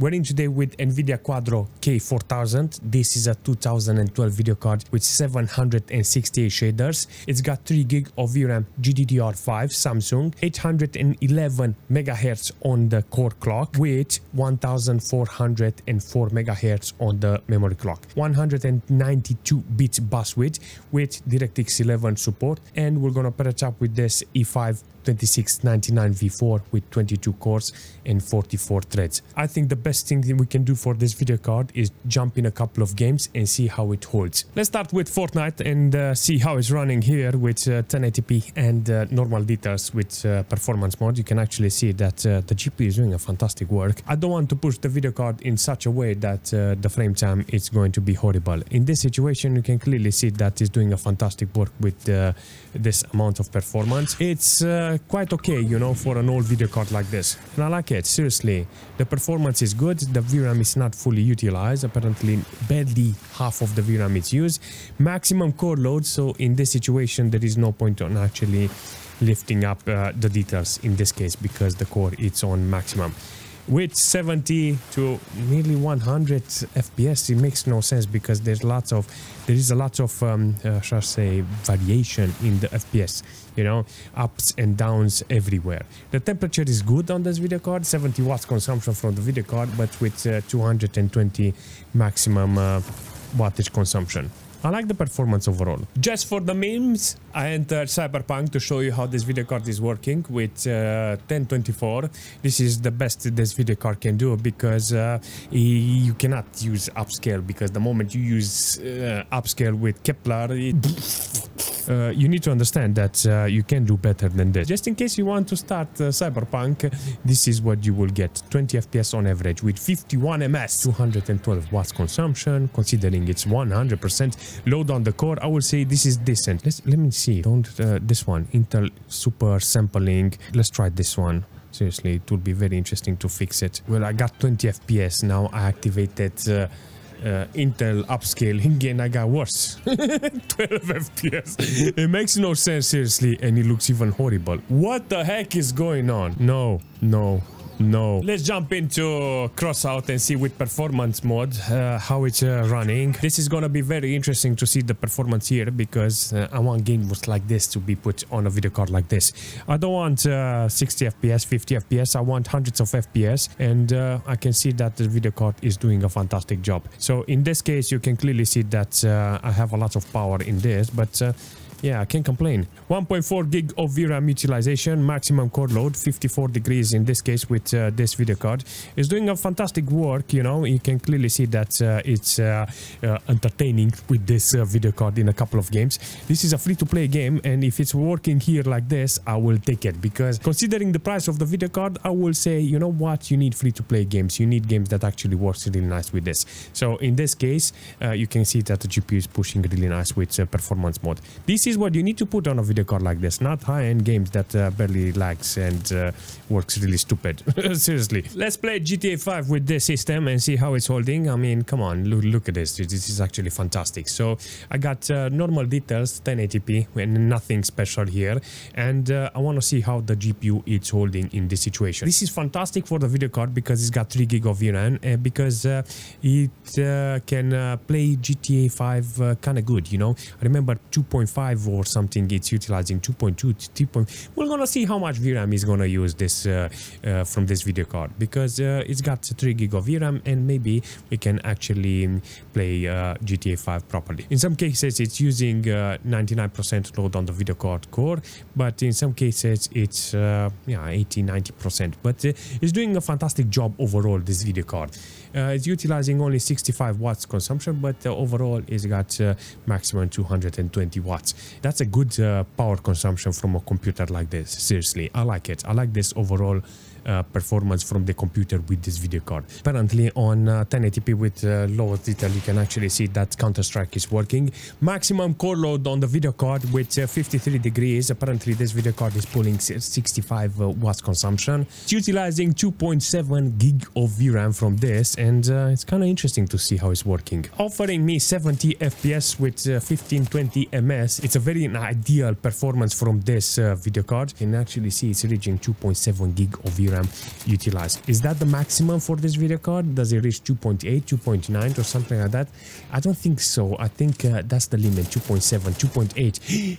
We're in today with NVIDIA Quadro K4000. This is a 2012 video card with 768 shaders. It's got 3 GB of VRAM, GDDR5 Samsung, 811 MHz on the core clock with 1404 MHz on the memory clock, 192 bits bus width with DirectX 11 support, and we're gonna pair it up with this E5 2699 V4 with 22 cores and 44 threads. I think the best thing that we can do for this video card is jump in a couple of games and see how it holds. Let's start with Fortnite and see how it's running here with 1080p and normal details with performance mode. You can actually see that the GPU is doing a fantastic work. I don't want to push the video card in such a way that the frame time is going to be horrible. In this situation, you can clearly see that it's doing a fantastic work with this amount of performance. It's quite okay, you know, for an old video card like this, and I like it. Seriously, the performance is good. The VRAM is not fully utilized. Apparently barely half of the VRAM is used. Maximum core load, so in this situation there is no point on actually lifting up the details in this case because the core is on maximum. With 70 to nearly 100 FPS, it makes no sense because there is a lot of shall I say, variation in the FPS, you know, ups and downs everywhere. The temperature is good on this video card, 70 watts consumption from the video card, but with 220 maximum wattage consumption. I like the performance overall. Just for the memes, I entered Cyberpunk to show you how this video card is working with 1024. This is the best this video card can do because you cannot use upscale, because the moment you use upscale with Kepler, you need to understand that you can do better than this. Just in case you want to start Cyberpunk, this is what you will get. 20 FPS on average with 51 ms, 212 watts consumption, considering it's 100% load on the core. I will say this is decent. Let me see. Don't this one, Intel super sampling. Let's try this one. Seriously, it will be very interesting to fix it. Well, I got 20 FPS. Now I activated Intel upscaling and I got worse. 12 FPS. It makes no sense, seriously, and it looks even horrible. What the heck is going on? No. Let's jump into Crossout and see with performance mode how it's running. This is gonna be very interesting to see the performance here because I want games like this to be put on a video card like this. I don't want 60 FPS, 50 FPS. I want hundreds of FPS, and I can see that the video card is doing a fantastic job. So in this case, you can clearly see that I have a lot of power in this, but yeah, I can't complain. 1.4 GB of VRAM utilization, maximum core load, 54 degrees in this case with this video card. It's doing a fantastic work, you know. You can clearly see that it's entertaining with this video card in a couple of games. This is a free-to-play game, and if it's working here like this, I will take it, because considering the price of the video card, I will say, you know what, you need free-to-play games. You need games that actually works really nice with this. So in this case, you can see that the GPU is pushing really nice with performance mode. This is what you need to put on a video card like this, not high-end games that barely lags and works really stupid. Seriously. Let's play GTA 5 with this system and see how it's holding. I mean, come on, look at this. This is actually fantastic. So I got normal details, 1080p, and nothing special here. And I want to see how the GPU is holding in this situation. This is fantastic for the video card because it's got 3 GB of VRAM, and because it can play GTA 5 kind of good, you know. I remember 2.5 or something, it's utilizing 2.2, 3. We're gonna see how much VRAM is gonna use this from this video card, because it's got 3 GB of VRAM, and maybe we can actually play GTA 5 properly. In some cases it's using 99% load on the video card core, but in some cases it's 80-90%, but it's doing a fantastic job overall, this video card. It's utilizing only 65 watts consumption, but overall it's got maximum 220 watts. That's a good power consumption from a computer like this. Seriously, I like it. I like this overall performance from the computer with this video card. Apparently on 1080p with lowest detail, you can actually see that Counter-Strike is working. Maximum core load on the video card with 53 degrees. Apparently this video card is pulling 65 watts consumption. It's utilizing 2.7 GB of VRAM from this, and it's kind of interesting to see how it's working. Offering me 70 FPS with 1520 ms. It's a very ideal performance from this video card. You can actually see it's reaching 2.7 GB of VRAM VRAM utilized. Is that the maximum for this video card? Does it reach 2.8, 2.9 or something like that? I don't think so. I think that's the limit, 2.7, 2.8.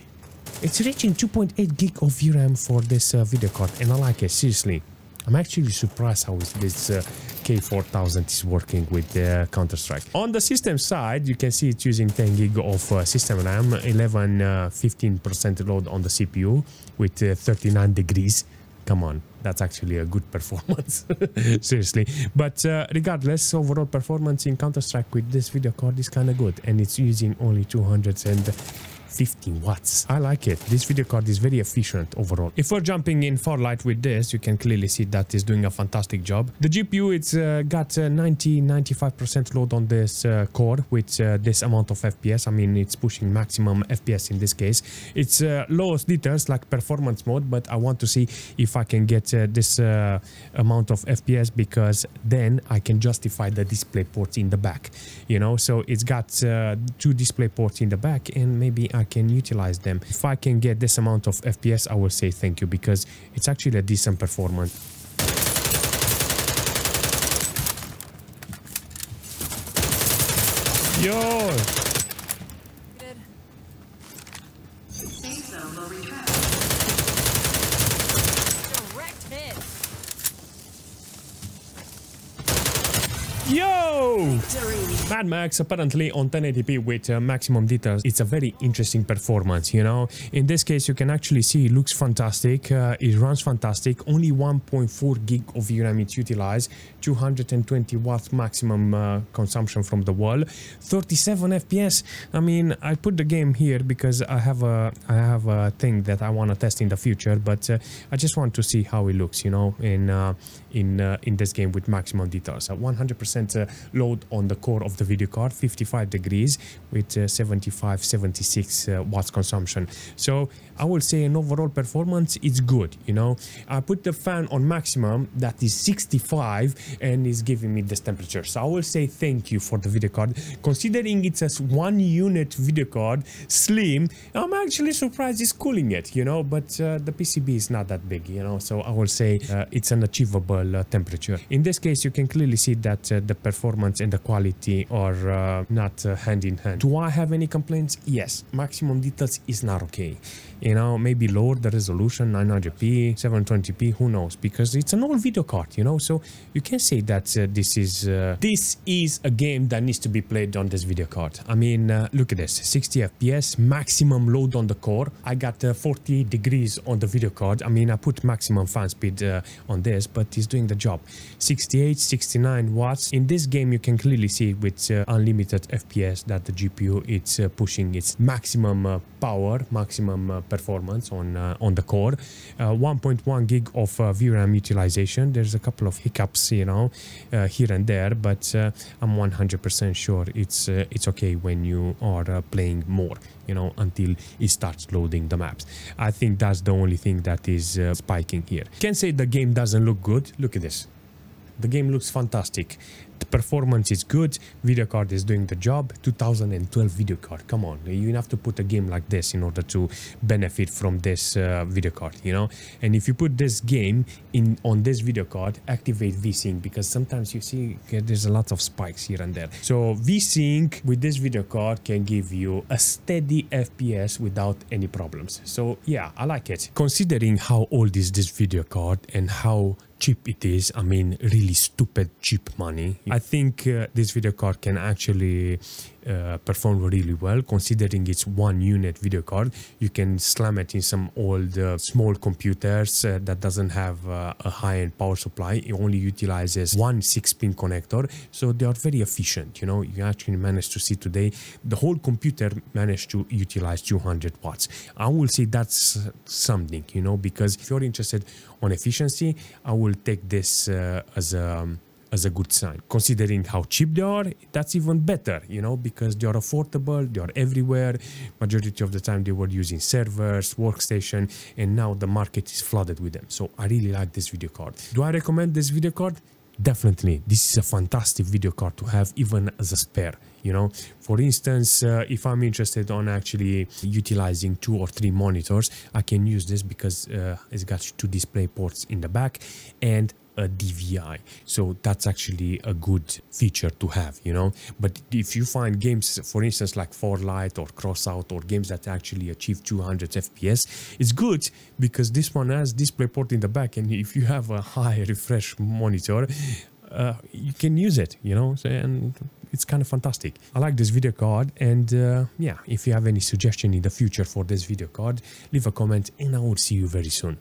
It's reaching 2.8 gig of VRAM for this video card, and I like it, seriously. I'm actually surprised how this K4000 is working with Counter-Strike. On the system side, you can see it's using 10 gig of system RAM, 15% load on the CPU with 39 degrees. Come on, that's actually a good performance, seriously. But regardless, overall performance in Counter-Strike with this video card is kind of good, and it's using only 250 watts. I like it. This video card is very efficient overall. If we're jumping in Farlight with this, you can clearly see that it's doing a fantastic job. The GPU, it's got 95% load on this core with this amount of FPS. I mean, it's pushing maximum FPS in this case. It's lowest details like performance mode, but I want to see if I can get this amount of FPS, because then I can justify the display ports in the back, you know. So it's got 2 display ports in the back, and maybe I can utilize them. If I can get this amount of FPS, I will say thank you, because it's actually a decent performance. Yo! Good. Direct hit. Yo! Mad Max apparently on 1080p with maximum details. It's a very interesting performance, you know. In this case, you can actually see it looks fantastic. It runs fantastic. Only 1.4 gig of VRAM it's utilized. 220 watts maximum consumption from the wall. 37 FPS. I mean, I put the game here because I have a thing that I want to test in the future, but I just want to see how it looks, you know, in this game with maximum details. 100% load on the core of the video card, 55 degrees with 76 watts consumption. So I will say an overall performance is good, you know. I put the fan on maximum, that is 65, and is giving me this temperature. So I will say thank you for the video card. Considering it's a 1 unit video card, slim, I'm actually surprised it's cooling it, you know, but the PCB is not that big, you know, so I will say it's an achievable temperature. In this case, you can clearly see that the performance and the quality are not hand in hand. Do I have any complaints? Yes. Maximum details is not okay. You know, maybe lower the resolution, 900p, 720p, who knows? Because it's an old video card, you know, so you can say that this is a game that needs to be played on this video card. I mean, look at this, 60 FPS, maximum load on the core. I got 40 degrees on the video card. I mean, I put maximum fan speed on this, but it's doing the job. 68, 69 watts. In this game, you can clearly see with unlimited FPS that the GPU it's pushing its maximum power, maximum performance on the core. 1.1 gig of VRAM utilization. There's a couple of hiccups, you know, here and there, but I'm 100% sure it's okay when you are playing more, you know, until it starts loading the maps. I think that's the only thing that is spiking here. Can't say the game doesn't look good. Look at this. The game looks fantastic. The performance is good. Video card is doing the job. 2012 video card. Come on, you have to put a game like this in order to benefit from this video card, you know. And if you put this game on this video card, activate VSync, because sometimes you see there's a lot of spikes here and there. So VSync with this video card can give you a steady FPS without any problems. So yeah, I like it. Considering how old is this video card and how cheap it is, I mean, really stupid cheap money, I think this video card can actually perform really well. Considering it's 1 unit video card, you can slam it in some old small computers that doesn't have a high-end power supply. It only utilizes 1 6-pin connector, so they are very efficient, you know. You actually managed to see today the whole computer managed to utilize 200 watts. I will say that's something, you know, because if you're interested on efficiency, I will take this as a good sign. Considering how cheap they are, that's even better, you know, because they are affordable, they are everywhere. Majority of the time they were using servers, workstation, and now the market is flooded with them. So I really like this video card. Do I recommend this video card? definitely this is a fantastic video card to have even as a spare. You know, for instance, if I'm interested on actually utilizing 2 or 3 monitors, I can use this because it's got 2 display ports in the back and a DVI, so that's actually a good feature to have, you know. But if you find games, for instance, like Farlight or Crossout, or games that actually achieve 200 FPS, it's good because this one has DisplayPort in the back, and if you have a high refresh monitor, you can use it, you know, and it's kind of fantastic. I like this video card, and yeah, if you have any suggestion in the future for this video card, leave a comment and I will see you very soon.